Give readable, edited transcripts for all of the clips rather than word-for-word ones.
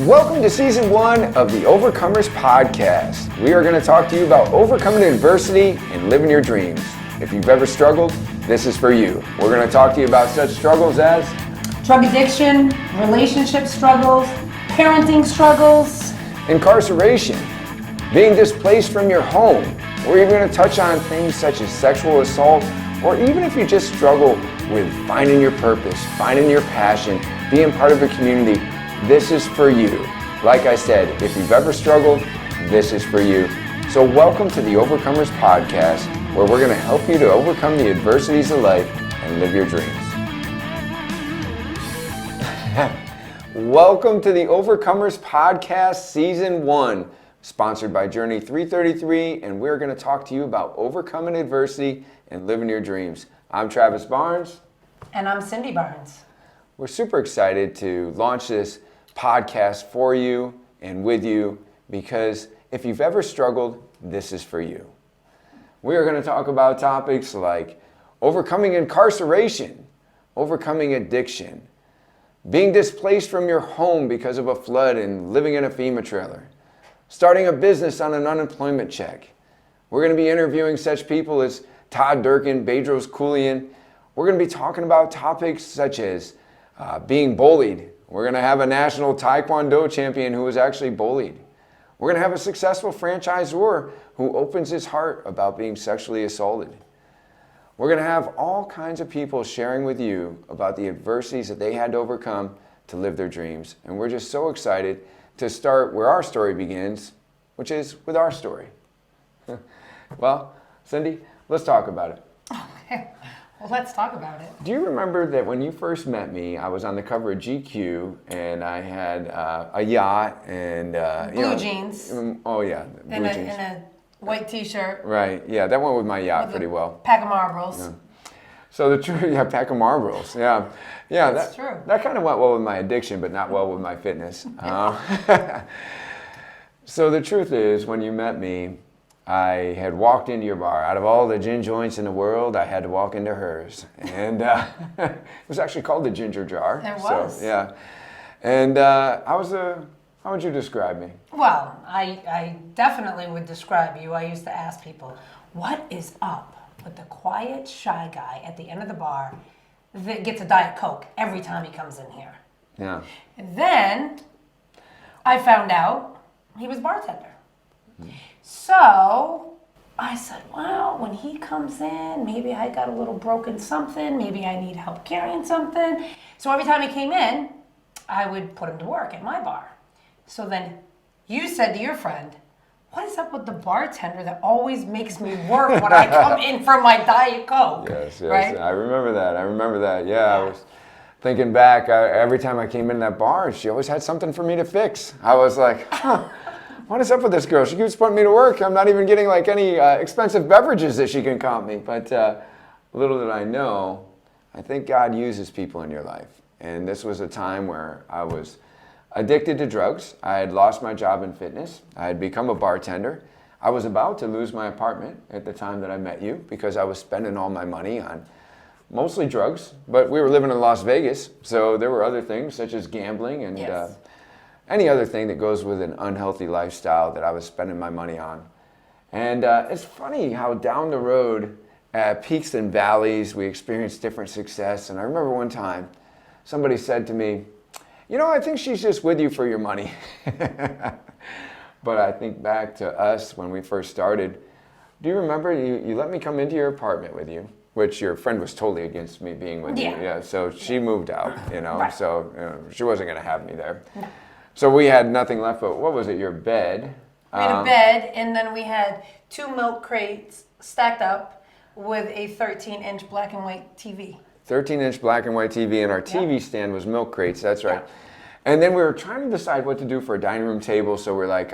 Welcome to Season 1 of the Overcomers Podcast. We are going to talk to you about overcoming adversity and living your dreams. If you've ever struggled, this is for you. We're going to talk to you about such struggles as drug addiction, relationship struggles, parenting struggles, incarceration, being displaced from your home. We're even going to touch on things such as sexual assault, or even if you just struggle with finding your purpose, finding your passion, being part of a community, this is for you. Like I said, if you've ever struggled, this is for you. So welcome to the Overcomers Podcast, where we're going to help you to overcome the adversities of life and live your dreams. Welcome to the Overcomers Podcast Season 1, sponsored by Journey 333, and we're going to talk to you about overcoming adversity and living your dreams. I'm Travis Barnes. And I'm Cyndy Barnes. We're super excited to launch this podcast for you and with you because if you've ever struggled, this is for you. We are going to talk about topics like overcoming incarceration, overcoming addiction, being displaced from your home because of a flood and living in a FEMA trailer, starting a business on an unemployment check. We're going to be interviewing such people as Todd Durkin, Bedros Keuilian. We're going to be talking about topics such as being bullied. We're going to have a national Taekwondo champion who was actually bullied. We're going to have a successful franchisor who opens his heart about being sexually assaulted. We're going to have all kinds of people sharing with you about the adversities that they had to overcome to live their dreams. And we're just so excited to start where our story begins, which is with our story. Well, Cyndy, let's talk about it. Okay. Well, let's talk about it. Do you remember that when you first met me, I was on the cover of GQ and I had a yacht and blue jeans. Oh yeah, blue jeans. And a white T-shirt. Right. Yeah, that went with my yacht pretty well. Pack of Marlboros. Yeah. So the truth, yeah, pack of Marlboros. Yeah, yeah. That's true. That kind of went well with my addiction, but not well with my fitness. So the truth is, when you met me, I had walked into your bar. Out of all the gin joints in the world, I had to walk into hers. And it was actually called the Ginger Jar. It was. So, yeah. And how would you describe me? Well, I definitely would describe you. I used to ask people, what is up with the quiet, shy guy at the end of the bar that gets a Diet Coke every time he comes in here? Yeah. And then I found out he was a bartender. So I said, well, when he comes in, maybe I got a little broken something. Maybe I need help carrying something. So every time he came in, I would put him to work at my bar. So then you said to your friend, what is up with the bartender that always makes me work when I come in for my Diet Coke? Yes, right? I remember that. Yeah, I was thinking back, every time I came in that bar, she always had something for me to fix. I was like, what is up with this girl? She keeps putting me to work. I'm not even getting like any expensive beverages that she can comp me. But little did I know, I think God uses people in your life. And this was a time where I was addicted to drugs. I had lost my job in fitness. I had become a bartender. I was about to lose my apartment at the time that I met you because I was spending all my money on mostly drugs. But we were living in Las Vegas, so there were other things such as gambling and any other thing that goes with an unhealthy lifestyle that I was spending my money on. And it's funny how down the road, at peaks and valleys, we experience different success. And I remember one time, somebody said to me, I think she's just with you for your money. But I think back to us when we first started. Do you remember you let me come into your apartment with you, which your friend was totally against me being with you. Yeah, so she moved out, Right. So she wasn't going to have me there. So we had nothing left but, what was it, your bed? We had a bed, and then we had 2 milk crates stacked up with a 13-inch black and white TV. 13-inch black and white TV, and our TV stand was milk crates, that's right. Yeah. And then we were trying to decide what to do for a dining room table, so we're like,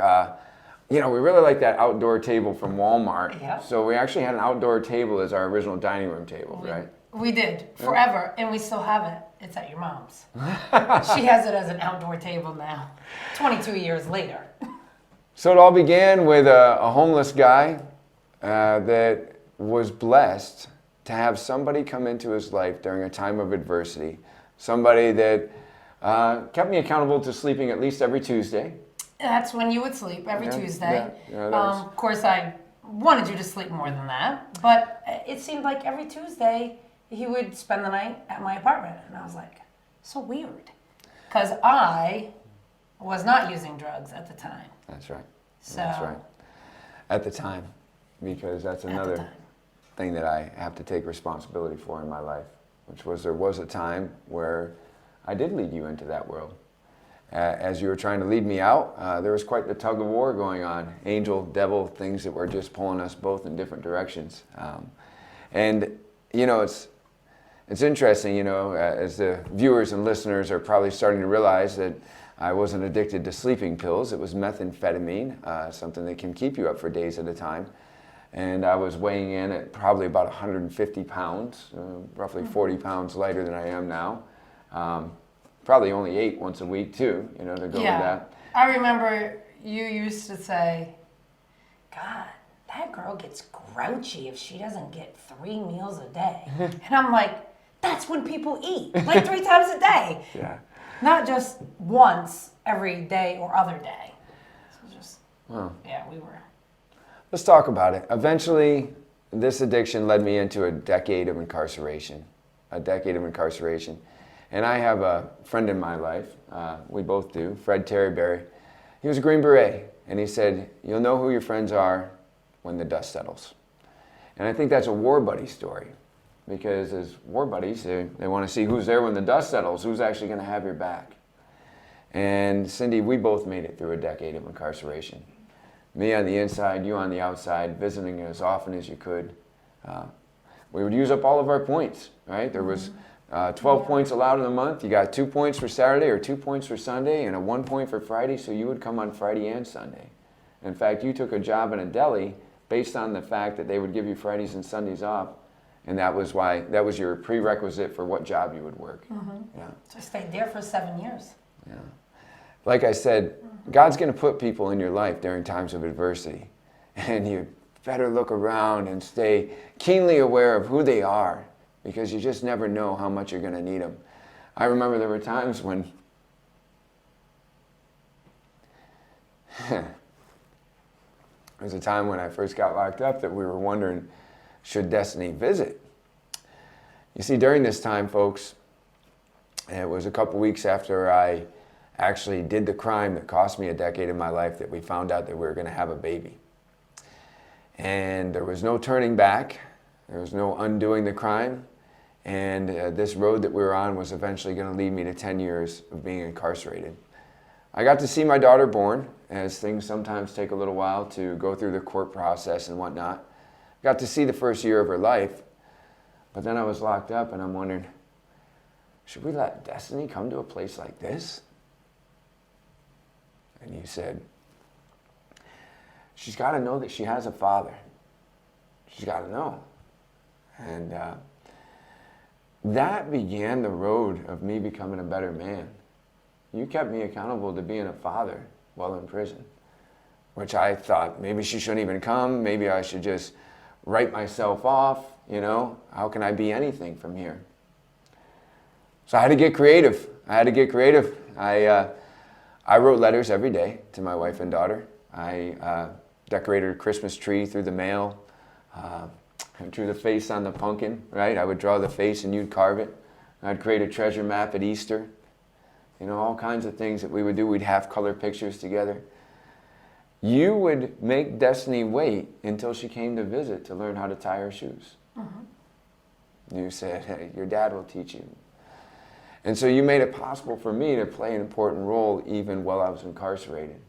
we really like that outdoor table from Walmart. Yeah. So we actually had an outdoor table as our original dining room table, right? We did, forever, and we still have it. It's at your mom's. She has it as an outdoor table now, 22 years later. So it all began with a homeless guy that was blessed to have somebody come into his life during a time of adversity, somebody that Kept me accountable to sleeping at least every Tuesday. That's when you would sleep, every Yeah, Tuesday. yeah, that was- Of course, I wanted you to sleep more than that, but it seemed like every Tuesday he would spend the night at my apartment. And I was like, so weird. Because I was not using drugs at the time. That's right. So, That's right. At the time, because that's At the another time. thing that I have to take responsibility for in my life, which was there was a time where I did lead you into that world. As you were trying to lead me out, there was quite the tug of war going on. Angel, devil, things that were just pulling us both in different directions. And, you know, it's interesting, you know, as the viewers and listeners are probably starting to realize that I wasn't addicted to sleeping pills. It was methamphetamine, something that can keep you up for days at a time. And I was weighing in at probably about 150 pounds, roughly 40 pounds lighter than I am now. Probably only ate once a week too, you know, to go with that. I remember you used to say, God, that girl gets grouchy if she doesn't get 3 meals a day. And I'm like, that's when people eat, like 3 times a day. Yeah. Not just once every day or other day. So just, yeah, we were. Let's talk about it. Eventually, this addiction led me into a decade of incarceration. And I have a friend in my life, we both do, Fred Terryberry. He was a Green Beret, and he said, you'll know who your friends are when the dust settles. And I think that's a war buddy story, because as war buddies, they want to see who's there when the dust settles, who's actually going to have your back. And Cyndy, we both made it through a decade of incarceration. Me on the inside, you on the outside, visiting as often as you could. We would use up all of our points, right? There was 12 points allowed in a month. You got 2 points for Saturday or 2 points for Sunday and a 1 point for Friday, so you would come on Friday and Sunday. In fact, you took a job in a deli based on the fact that they would give you Fridays and Sundays off, and that was your prerequisite for what job you would work. Yeah. So I stayed there for 7 years. Yeah. Like I said, God's going to put people in your life during times of adversity, and you better look around and stay keenly aware of who they are, because you just never know how much you're going to need them. I remember there were times when there was a time when I first got locked up that we were wondering, should destiny visit? You see, during this time, folks, it was a couple weeks after I actually did the crime that cost me a decade of my life that we found out that we were going to have a baby. And there was no turning back. There was no undoing the crime. And this road that we were on was eventually going to lead me to 10 years of being incarcerated. I got to see my daughter born, as things sometimes take a little while to go through the court process and whatnot. Got to see the first year of her life. But then I was locked up, and I'm wondering, should we let destiny come to a place like this? And you said, she's got to know that she has a father. She's got to know. And that began the road of me becoming a better man. You kept me accountable to being a father while in prison, which I thought maybe she shouldn't even come. Maybe I should just write myself off. You know, how can I be anything from here? So I had to get creative. I wrote letters every day to my wife and daughter. I decorated a Christmas tree through the mail, drew the face on the pumpkin, right? I would draw the face and you'd carve it. I'd create a treasure map at Easter. You know, all kinds of things that we would do. We'd have color pictures together. You would make Destiny wait until she came to visit to learn how to tie her shoes. You said, hey, your dad will teach you. And so you made it possible for me to play an important role even while I was incarcerated.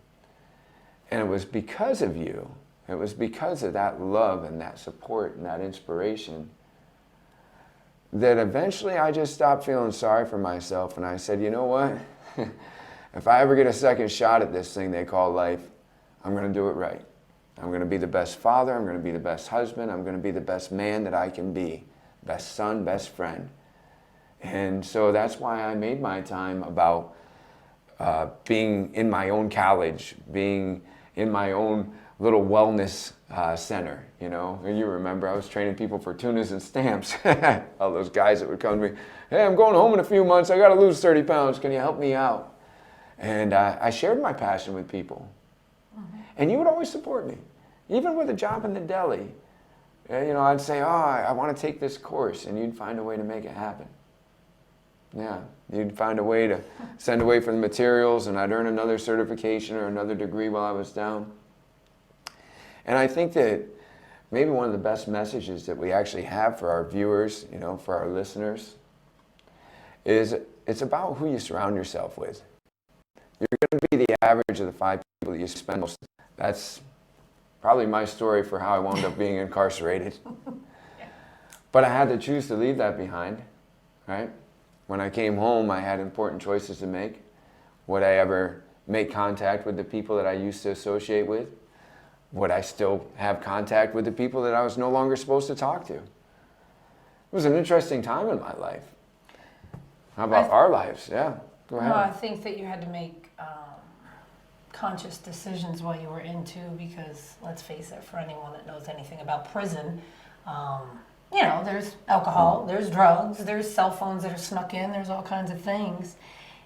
And it was because of you, it was because of that love and that support and that inspiration that eventually I just stopped feeling sorry for myself, and I said, you know what? If I ever get a second shot at this thing they call life, I'm going to do it right. I'm going to be the best father, I'm going to be the best husband, I'm going to be the best man that I can be, best son, best friend. And so that's why I made my time about being in my own college, being in my own little wellness center, you know. And you remember I was training people for tunas and stamps. All those guys that would come to me, hey, I'm going home in a few months. I got to lose 30 pounds. Can you help me out? And I shared my passion with people. And you would always support me, even with a job in the deli. You know, I'd say, oh, I want to take this course, and you'd find a way to make it happen. Yeah, you'd find a way to send away for the materials, and I'd earn another certification or another degree while I was down. And I think that maybe one of the best messages that we actually have for our viewers, you know, for our listeners, is it's about who you surround yourself with. You're going to be the average of the 5 people that you spend most. That's probably my story for how I wound up being incarcerated. But I had to choose to leave that behind, right? When I came home, I had important choices to make. Would I ever make contact with the people that I used to associate with? Would I still have contact with the people that I was no longer supposed to talk to? It was an interesting time in my life. How about our lives? Yeah, go ahead. No, I think that you had to make conscious decisions while you were in too, because let's face it, for anyone that knows anything about prison, you know, there's alcohol, there's drugs, there's cell phones that are snuck in, there's all kinds of things.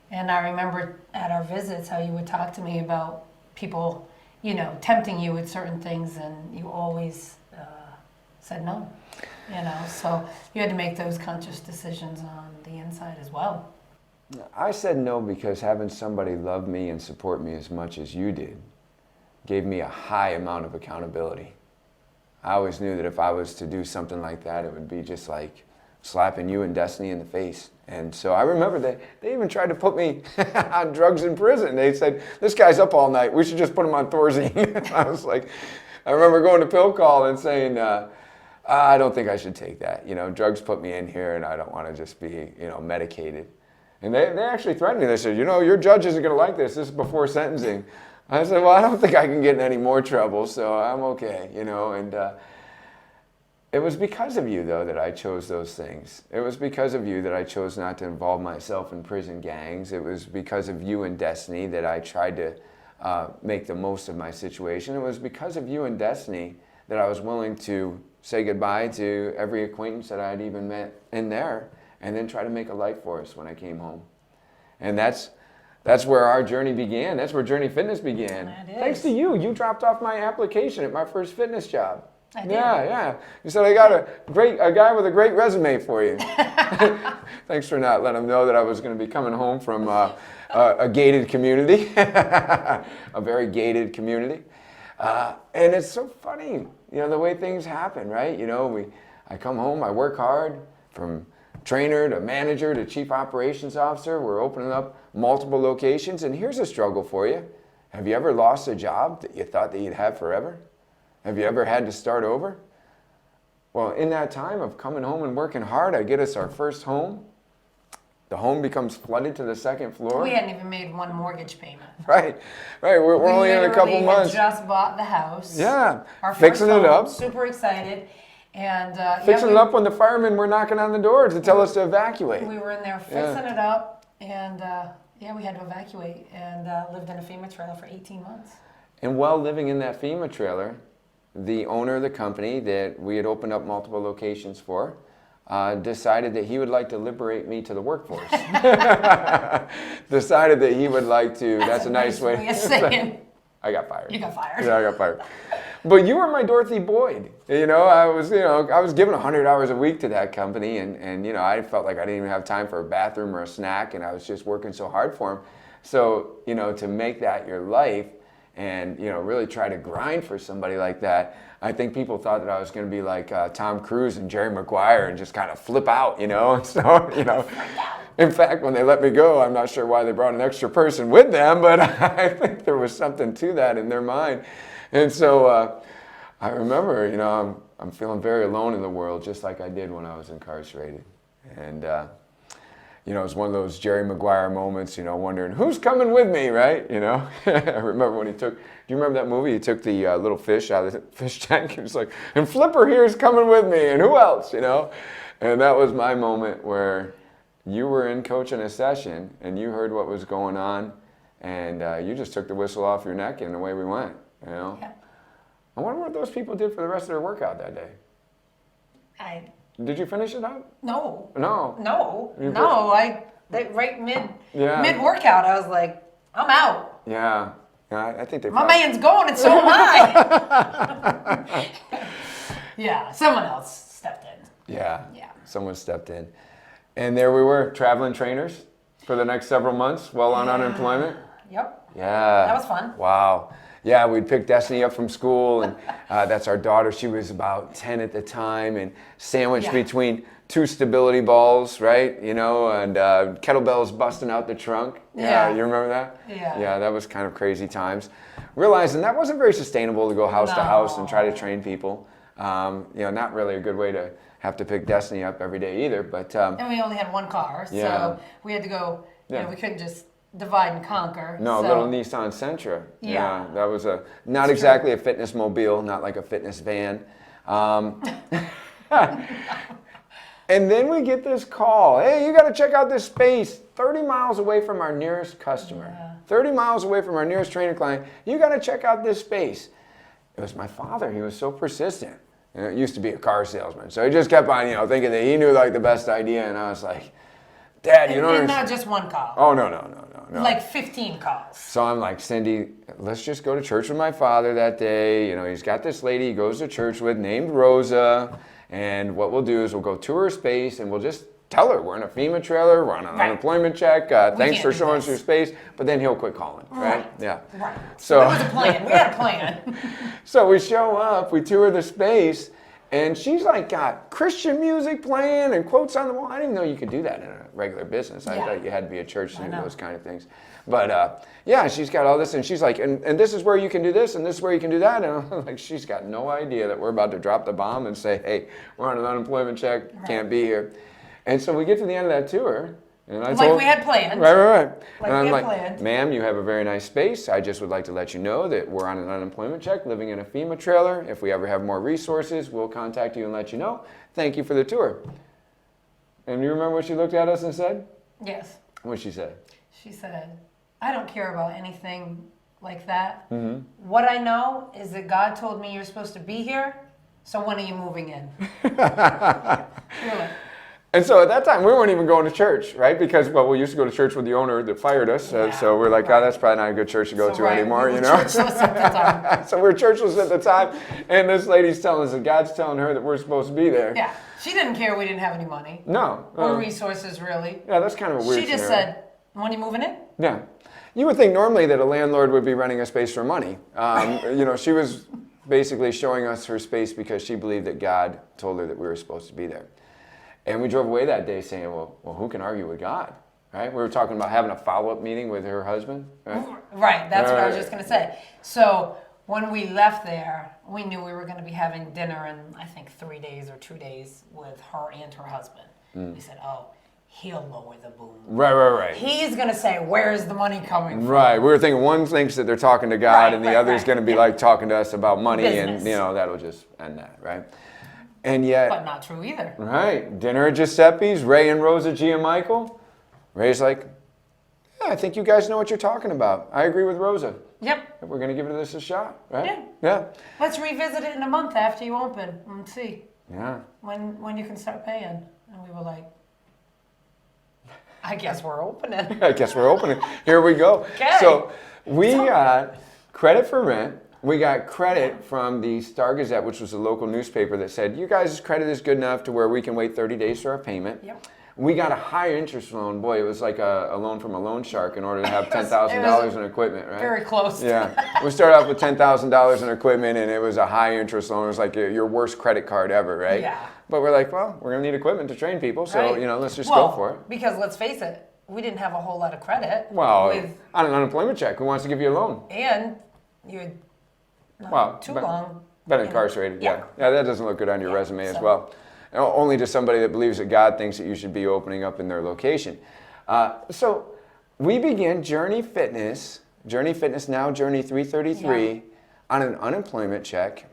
And I remember at our visits how you would talk to me about people, you know, tempting you with certain things, and you always said no, you know, so you had to make those conscious decisions on the inside as well. I said no because having somebody love me and support me as much as you did gave me a high amount of accountability. I always knew that if I was to do something like that, it would be just like slapping you and Destiny in the face. And so I remember that they even tried to put me on drugs in prison. They said, this guy's up all night. We should just put him on Thorazine. I was like, I remember going to pill call and saying, I don't think I should take that. You know, drugs put me in here and I don't want to just be, you know, medicated. And they actually threatened me. They said, you know, your judge isn't going to like this. This is before sentencing. I said, well, I don't think I can get in any more trouble, so I'm okay, you know. And it was because of you, though, that I chose those things. It was because of you that I chose not to involve myself in prison gangs. It was because of you and Destiny that I tried to make the most of my situation. It was because of you and Destiny that I was willing to say goodbye to every acquaintance that I had even met in there, and then try to make a life for us when I came home. And that's where our journey began. That's where Journey Fitness began. That is. Thanks to you. You dropped off my application at my first fitness job. I did. Yeah. You said, I got a guy with a great resume for you. Thanks for not letting him know that I was going to be coming home from a gated community, a very gated community. And it's so funny, you know, the way things happen, right? You know, I come home, I work hard, from trainer to manager to chief operations officer. We're opening up multiple locations, and here's a struggle for you. Have you ever lost a job that you thought that you'd have forever? Have you ever had to start over? Well, in that time of coming home and working hard, I get us our first home. The home becomes flooded to the second floor. We hadn't even made one mortgage payment. Right. We're only in a couple months. We just bought the house. Yeah, Our fixing first it home, up. Super excited. And Fixing it up when the firemen were knocking on the door to tell us to evacuate. we were in there fixing it up, and we had to evacuate, and lived in a FEMA trailer for 18 months. And while living in that FEMA trailer, the owner of the company that we had opened up multiple locations for decided that he would like to liberate me to the workforce. Decided that he would like to, that's a nice way of saying. I got fired. You got fired. Yeah, I got fired. But you were my Dorothy Boyd. You know, I was given 100 hours a week to that company, and you know, I felt like I didn't even have time for a bathroom or a snack, and I was just working so hard for him. So, you know, to make that your life and, you know, really try to grind for somebody like that, I think people thought that I was going to be like Tom Cruise and Jerry Maguire and just kind of flip out, you know. And so, you know, in fact, when they let me go, I'm not sure why they brought an extra person with them, but I think there was something to that in their mind. And so I remember, you know, I'm feeling very alone in the world, just like I did when I was incarcerated. And, you know, it was one of those Jerry Maguire moments, you know, wondering, who's coming with me, right? You know, I remember when do you remember that movie? He took the little fish out of the fish tank. He was like, and Flipper here is coming with me, and who else, you know? And that was my moment where you were in coaching a session, and you heard what was going on, and you just took the whistle off your neck, and away we went. You know? Yeah. I wonder what those people did for the rest of their workout that day. Did you finish it up? No. No. No. You No. Right Yeah. mid workout, I was like, I'm out. Yeah. Yeah, I think they My probably... man's going, and so am I. Yeah. Someone else stepped in. Yeah. Yeah. Someone stepped in. And there we were, traveling trainers for the next several months while on unemployment. Yep. Yeah. That was fun. Wow. Yeah, we'd pick Destiny up from school, and that's our daughter. She was about 10 at the time, and sandwiched Yeah. between two stability balls, right? You know, and kettlebells busting out the trunk. Yeah. You remember that? Yeah. Yeah, that was kind of crazy times. Realizing that wasn't very sustainable to go house to house and try to train people. You know, not really a good way to have to pick Destiny up every day either. But And we only had one car, Yeah. so we had to go, Yeah. we couldn't just divide and conquer. no, a so. little Nissan Sentra. Yeah. That was not exactly a fitness mobile, not like a fitness van. And then we get this call. Hey, you got to check out this space 30 miles away from our nearest customer. Yeah. 30 miles away from our nearest trainer client. You got to check out this space. It was my father. He was so persistent. You know, it used to be a car salesman. So he just kept on, thinking that he knew like the best idea. And I was like, Dad, you know And not just one call. Oh, no. Like 15 calls. So I'm like, Cindy, let's just go to church with my father that day. You know, he's got this lady he goes to church with named Rosa. And what we'll do is we'll go to her space and we'll just tell her we're in a FEMA trailer, we're on an unemployment check. Thanks for showing us your space. But then he'll quit calling, right? Yeah. Right. So There was a plan. We had a plan. So we show up, we tour the space, and she's like got Christian music playing and quotes on the wall. I didn't even know you could do that in a regular business. I Yeah. thought you had to be a church to do know. those kind of things. But yeah, she's got all this, and she's like, and this is where you can do this, and this is where you can do that. And I'm like, she's got no idea that we're about to drop the bomb and say, hey, we're on an unemployment check, can't be here. And so we get to the end of that tour. And I Like we had planned. Right. Like And I'm we had like, planned. ma'am, you have a very nice space. I just would like to let you know that we're on an unemployment check, living in a FEMA trailer. If we ever have more resources, we'll contact you and let you know. Thank you for the tour. And you remember what she looked at us and said? Yes. What she said? She said, I don't care about anything like that. Mm-hmm. What I know is that God told me you're supposed to be here, so when are you moving in? Really? And so at that time, we weren't even going to church, right? Because, well, we used to go to church with the owner that fired us. Yeah, So we're like, oh, that's probably not a good church to go to anymore, we were you know? churchless at the time. So we're churchless at the time. And this lady's telling us that God's telling her that we're supposed to be there. Yeah. She didn't care we didn't have any money. No. Or resources, really. Yeah, that's kind of a weird She just scenario. said, when are you moving in? Yeah. You would think normally that a landlord would be renting a space for money. She was basically showing us her space because she believed that God told her that we were supposed to be there. And we drove away that day saying, well, who can argue with God, right? We were talking about having a follow-up meeting with her husband, right? Right, that's what I was just going to say. So when we left there, we knew we were going to be having dinner in, I think, 3 days or 2 days with her and her husband. We said, oh, he'll lower the boom. Right. He's going to say, where's the money coming from? Right. We were thinking one thinks that they're talking to God, Right, and the right, other's right. going to be like talking to us about money, Business. and that'll just end that, right? And yet, But not true either. right, dinner at Giuseppe's, Ray and Rosa Gianmichael. Ray's like, yeah, I think you guys know what you're talking about. I agree with Rosa. Yep. We're going to give this a shot, right? Yeah. Yeah. Let's revisit it in a month after you open and see Yeah. when you can start paying. And we were like, I guess we're opening. I guess we're opening. Here we go. Okay. So we got credit for rent. We got credit from the Star Gazette, which was a local newspaper that said, you guys' credit is good enough to where we can wait 30 days for our payment. Yep. We got a higher interest loan. Boy, it was like a loan from a loan shark in order to have $10,000 in equipment, right? Very close. Yeah. We started off with $10,000 in equipment, and it was a high interest loan. It was like your worst credit card ever, right? Yeah. But we're like, well, we're going to need equipment to train people, so, Right. let's just Well, go for it. Because let's face it, we didn't have a whole lot of credit. Well, with, on an unemployment check, who wants to give you a loan? and you're not Well, too but- long. Been incarcerated, yeah. Yeah. Yeah, that doesn't look good on your resume as so- well. Only to somebody that believes that God thinks that you should be opening up in their location. So we begin Journey Fitness now Journey 333, on an unemployment check.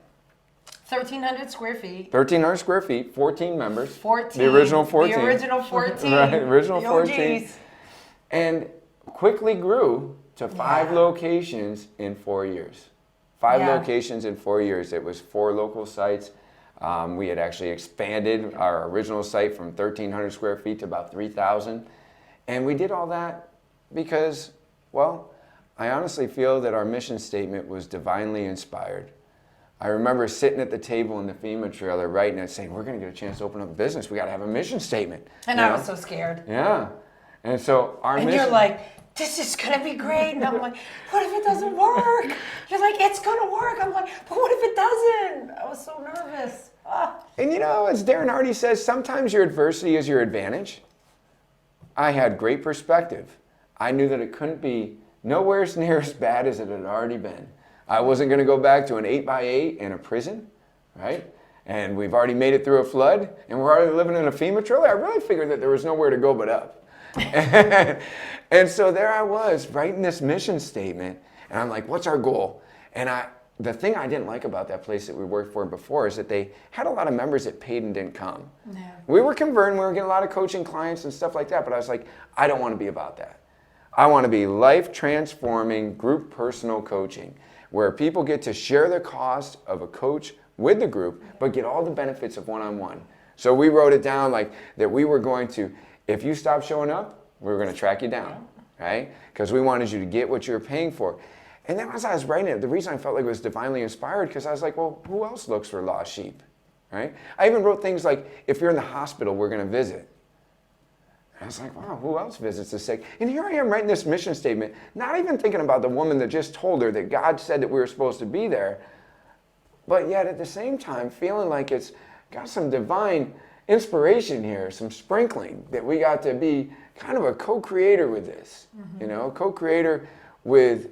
1,300 square feet. 1,300 square feet, 14 members. 14. The original 14. The original 14. Right, original The 14. OGs. And quickly grew to 5 Yeah. locations in 4 years. 5 Yeah. locations in 4 years. It was 4 local sites. We had actually expanded our original site from 1,300 square feet to about 3,000. And we did all that because, well, I honestly feel that our mission statement was divinely inspired. I remember sitting at the table in the FEMA trailer writing it, saying, we're going to get a chance to open up a business. We got to have a mission statement. And I was so scared. Yeah. And so our And mission... you're like, this is going to be great. And I'm like, what if it doesn't work? You're like, it's going to work. I'm like, but what if it doesn't? I was so nervous. Ah. And you know, as Darren Hardy says, sometimes your adversity is your advantage. I had great perspective. I knew that it couldn't be nowhere near as bad as it had already been. I wasn't going to go back to an 8x8 in a prison, right? And we've already made it through a flood, and we're already living in a FEMA trailer. I really figured that there was nowhere to go but up. And so there I was, writing this mission statement, and I'm like, what's our goal? And the thing I didn't like about that place that we worked for before is that they had a lot of members that paid and didn't come. Yeah. We were converting, we were getting a lot of coaching clients and stuff like that, but I was like, I don't want to be about that. I want to be life-transforming group personal coaching, where people get to share the cost of a coach with the group, but get all the benefits of one-on-one. So we wrote it down like that we were going to, if you stop showing up, we were going to track you down, right? Because we wanted you to get what you were paying for. And then as I was writing it, the reason I felt like it was divinely inspired, because I was like, well, who else looks for lost sheep, right? I even wrote things like, if you're in the hospital, we're going to visit. I was like, wow, who else visits the sick? And here I am writing this mission statement, not even thinking about the woman that just told her that God said that we were supposed to be there, but yet at the same time feeling like it's got some divine inspiration here, some sprinkling, that we got to be kind of a co-creator with this, you know, co-creator with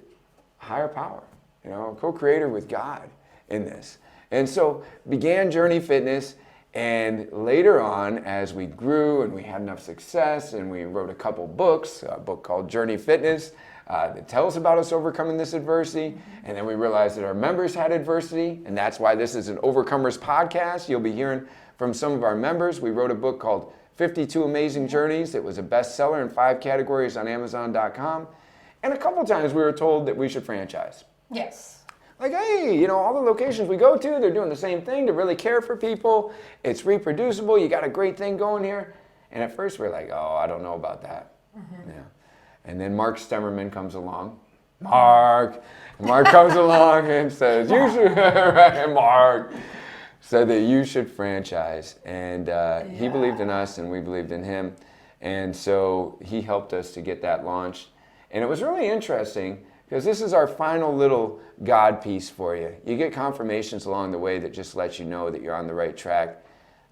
higher power, you know, co-creator with God in this. And so began Journey Fitness. And later on, as we grew and we had enough success and we wrote a couple books, a book called Journey Fitness that tells about us overcoming this adversity. And then we realized that our members had adversity, and that's why this is an Overcomers podcast. You'll be hearing from some of our members. We wrote a book called 52 Amazing Journeys that was a bestseller in 5 categories on Amazon.com. And a couple times we were told that we should franchise. Yes. Like, hey, you know, all the locations we go to, they're doing the same thing to really care for people. It's reproducible. You got a great thing going here. And at first we're like, oh, I don't know about that. Yeah. And then Mark Stemmerman comes along. Mark comes along and says, you should, right, Mark said that you should franchise. And he believed in us and we believed in him. And so he helped us to get that launched. And it was really interesting, because this is our final little God piece for you. You get confirmations along the way that just let you know that you're on the right track.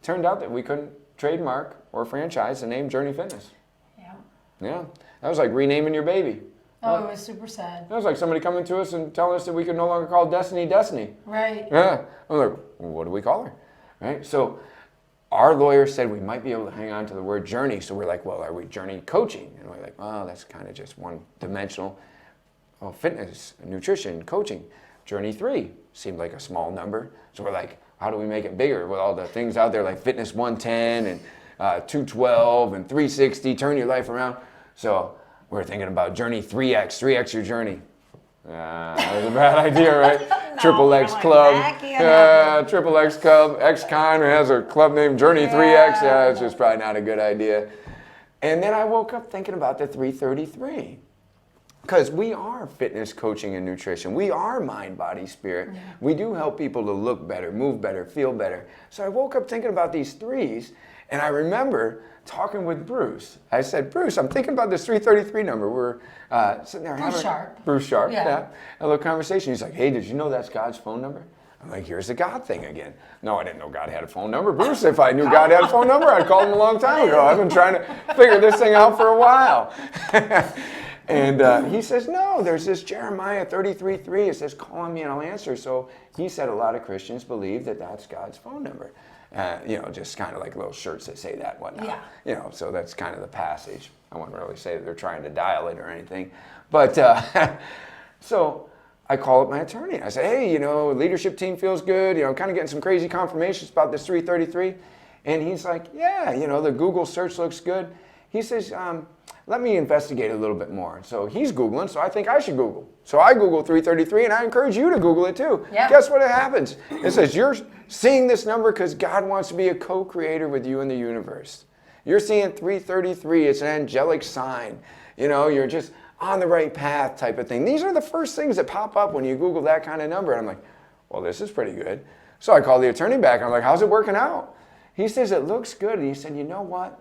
Turned out that we couldn't trademark or franchise the name Journey Fitness. Yeah. Yeah, that was like renaming your baby. Oh, it was super sad. That was like somebody coming to us and telling us that we could no longer call Destiny Destiny. Right. Yeah, I was like, well, what do we call her? Right, so our lawyer said we might be able to hang on to the word journey, so we're like, well, are we journey coaching? And we're like, well, that's kind of just one-dimensional. Well, fitness, nutrition, coaching. Journey 3 seemed like a small number. So we're like, how do we make it bigger with all the things out there like Fitness 110 and 212 and 360, turn your life around. So we're thinking about Journey 3X your journey. That was a bad idea, right? No, Triple X Club. Triple X Club. Ex-con has a club named Journey 3X. Yeah, it's just probably not a good idea. And then I woke up thinking about the 333. Because we are fitness, coaching, and nutrition. We are mind, body, spirit. Yeah. We do help people to look better, move better, feel better. So I woke up thinking about these 3s, and I remember talking with Bruce. I said, Bruce, I'm thinking about this 333 number. We're sitting there having Bruce Sharp, yeah. A little conversation. He's like, hey, did you know that's God's phone number? I'm like, here's the God thing again. No, I didn't know God had a phone number. Bruce, if I knew God had a phone number, I'd call him a long time ago. I've been trying to figure this thing out for a while. And he says, no, there's this Jeremiah 33:3. It says, call on me and I'll answer. So he said a lot of Christians believe that that's God's phone number. You know, just kind of like little shirts that say that and whatnot. Yeah. You know, so that's kind of the passage. I wouldn't really say that they're trying to dial it or anything. But so I call up my attorney. I say, hey, you know, leadership team feels good. You know, I'm kind of getting some crazy confirmations about this 333. And he's like, yeah, you know, the Google search looks good. he says, let me investigate a little bit more. So he's Googling, so I think I should Google. So I Google 333, and I encourage you to Google it too. Yeah. Guess what happens? It says you're seeing this number because God wants to be a co-creator with you in the universe. You're seeing 333, it's an angelic sign. You know, you're just on the right path type of thing. These are the first things that pop up when you Google that kind of number. And I'm like, well, this is pretty good. So I call the attorney back, and I'm like, how's it working out? He says, it looks good. And he said, you know what?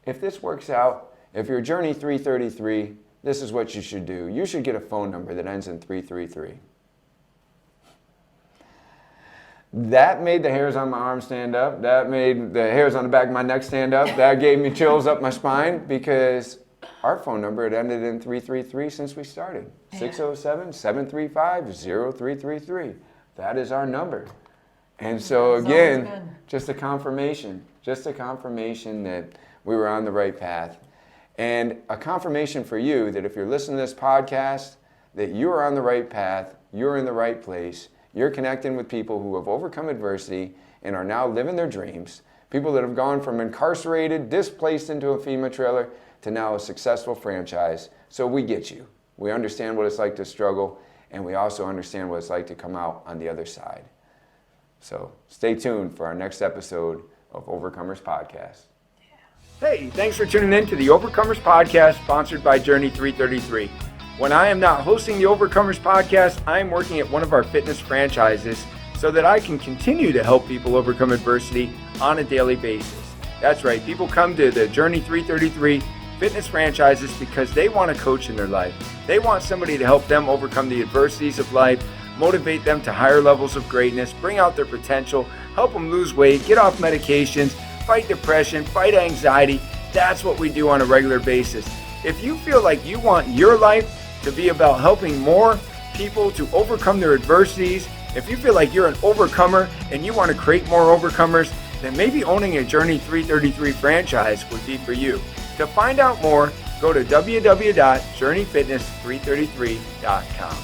If this works out, if you're Journey 333, this is what you should do. You should get a phone number that ends in 333. That made the hairs on my arm stand up. That made the hairs on the back of my neck stand up. That gave me chills up my spine because our phone number had ended in 333 since we started. 607-735-0333. That is our number. And so again, just a confirmation that we were on the right path. And a confirmation for you that if you're listening to this podcast, that you are on the right path, you're in the right place, you're connecting with people who have overcome adversity and are now living their dreams, people that have gone from incarcerated, displaced into a FEMA trailer, to now a successful franchise. So we get you. We understand what it's like to struggle, and we also understand what it's like to come out on the other side. So stay tuned for our next episode of Overcomers Podcast. Hey, thanks for tuning in to the Overcomers Podcast, sponsored by Journey 333. When I am not hosting the Overcomers Podcast, I am working at one of our fitness franchises so that I can continue to help people overcome adversity on a daily basis. That's right, people come to the Journey 333 fitness franchises because they want a coach in their life. They want somebody to help them overcome the adversities of life, motivate them to higher levels of greatness, bring out their potential, help them lose weight, get off medications, fight depression, fight anxiety. That's what we do on a regular basis. If you feel like you want your life to be about helping more people to overcome their adversities, if you feel like you're an overcomer and you want to create more overcomers, then maybe owning a Journey 333 franchise would be for you. To find out more, go to www.journeyfitness333.com.